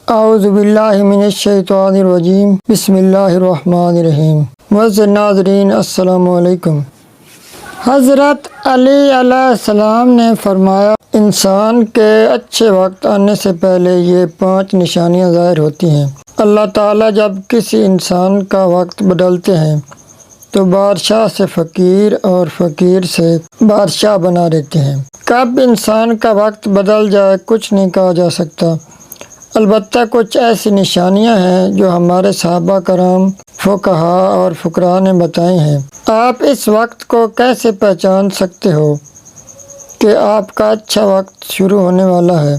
اعوذ باللہ من الشیطان الرجیم بسم اللہ الرحمن الرحیم۔ معزز ناظرین السلام علیکم۔ حضرت علی علیہ السلام نے فرمایا، انسان کے اچھے وقت آنے سے پہلے یہ 5 نشانیاں ظاہر ہوتی ہیں۔ اللہ تعالیٰ جب کسی انسان کا وقت بدلتے ہیں تو بادشاہ سے فقیر اور فقیر سے بادشاہ بنا دیتے ہیں۔ کب انسان کا وقت بدل جائے کچھ نہیں کہا جا سکتا، البتہ کچھ ایسی نشانیاں ہیں جو ہمارے صحابہ کرام، فقہاء اور فقراء نے بتائی ہیں۔ آپ اس وقت کو کیسے پہچان سکتے ہو کہ آپ کا اچھا وقت شروع ہونے والا ہے؟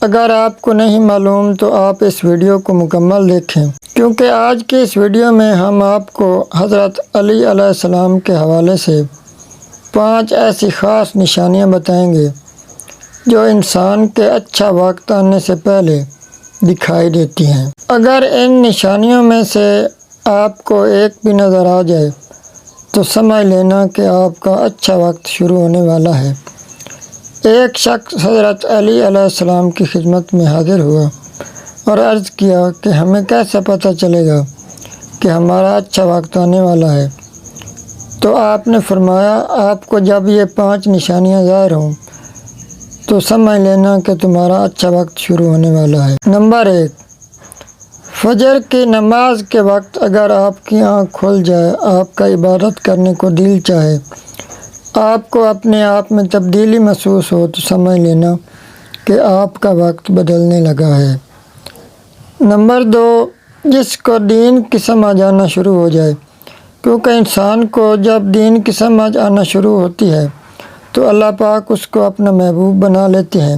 اگر آپ کو نہیں معلوم تو آپ اس ویڈیو کو مکمل دیکھیں، کیونکہ آج کی اس ویڈیو میں ہم آپ کو حضرت علی علیہ السلام کے حوالے سے 5 ایسی خاص نشانیاں بتائیں گے جو انسان کے اچھا وقت آنے سے پہلے دکھائی دیتی ہیں۔ اگر ان نشانیوں میں سے آپ کو ایک بھی نظر آ جائے تو سمجھ لینا کہ آپ کا اچھا وقت شروع ہونے والا ہے۔ ایک شخص حضرت علی علیہ السلام کی خدمت میں حاضر ہوا اور عرض کیا کہ ہمیں کیسے پتہ چلے گا کہ ہمارا اچھا وقت آنے والا ہے؟ تو آپ نے فرمایا، آپ کو جب یہ 5 نشانیاں ظاہر ہوں تو سمجھ لینا کہ تمہارا اچھا وقت شروع ہونے والا ہے۔ نمبر 1، فجر کی نماز کے وقت اگر آپ کی آنکھ کھل جائے، آپ کا عبادت کرنے کو دل چاہے، آپ کو اپنے آپ میں تبدیلی محسوس ہو تو سمجھ لینا کہ آپ کا وقت بدلنے لگا ہے۔ نمبر 2، جس کو دین کی سمجھ آنا شروع ہو جائے، کیونکہ انسان کو جب دین کی سمجھ آنا شروع ہوتی ہے تو اللہ پاک اس کو اپنا محبوب بنا لیتے ہیں۔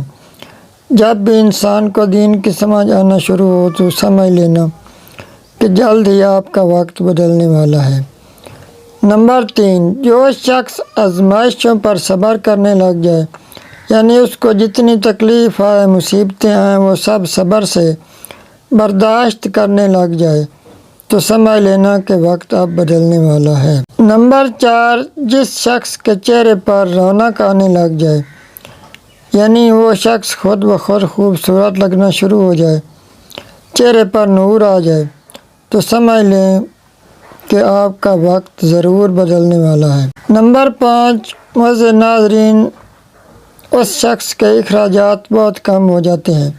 جب بھی انسان کو دین کی سمجھ آنا شروع ہو تو سمجھ لینا کہ جلد ہی آپ کا وقت بدلنے والا ہے۔ نمبر 3، جو شخص آزمائشوں پر صبر کرنے لگ جائے، یعنی اس کو جتنی تکلیف آئے، مصیبتیں آئیں، وہ سب صبر سے برداشت کرنے لگ جائے تو سمجھ لینا کہ وقت اب بدلنے والا ہے۔ نمبر 4، جس شخص کے چہرے پر رونق آنے لگ جائے، یعنی وہ شخص خود بخود خوبصورت لگنا شروع ہو جائے، چہرے پر نور آ جائے تو سمجھ لیں کہ آپ کا وقت ضرور بدلنے والا ہے۔ نمبر 5، معزز ناظرین، اس شخص کے اخراجات بہت کم ہو جاتے ہیں،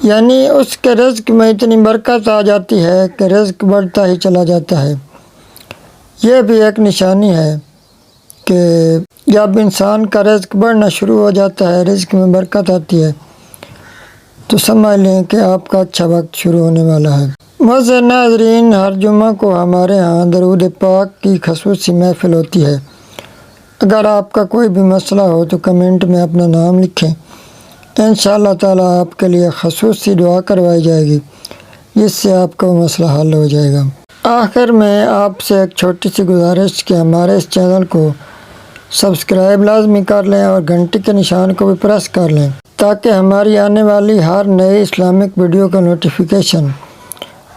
یعنی اس کے رزق میں اتنی برکت آ جاتی ہے کہ رزق بڑھتا ہی چلا جاتا ہے۔ یہ بھی ایک نشانی ہے کہ جب انسان کا رزق بڑھنا شروع ہو جاتا ہے، رزق میں برکت آتی ہے تو سمجھ لیں کہ آپ کا اچھا وقت شروع ہونے والا ہے۔ معزز ناظرین، ہر جمعہ کو ہمارے ہاں درود پاک کی خصوصی محفل ہوتی ہے۔ اگر آپ کا کوئی بھی مسئلہ ہو تو کمنٹ میں اپنا نام لکھیں، انشاءاللہ تعالیٰ آپ کے لیے خصوصی دعا کروائی جائے گی جس سے آپ کا مسئلہ حل ہو جائے گا۔ آخر میں آپ سے ایک چھوٹی سی گزارش کہ ہمارے اس چینل کو سبسکرائب لازمی کر لیں اور گھنٹی کے نشان کو بھی پریس کر لیں تاکہ ہماری آنے والی ہر نئی اسلامک ویڈیو کا نوٹیفیکیشن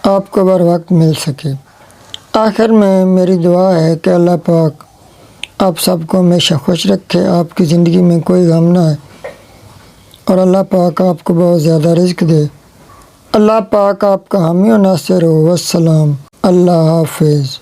آپ کو بر وقت مل سکے۔ آخر میں میری دعا ہے کہ اللہ پاک آپ سب کو ہمیشہ خوش رکھے، آپ کی زندگی میں کوئی غم نہ آئے اور اللہ پاک آپ کو بہت زیادہ رزق دے۔ اللہ پاک آپ کا حامی و ناصر ہو۔ والسلام، اللہ حافظ۔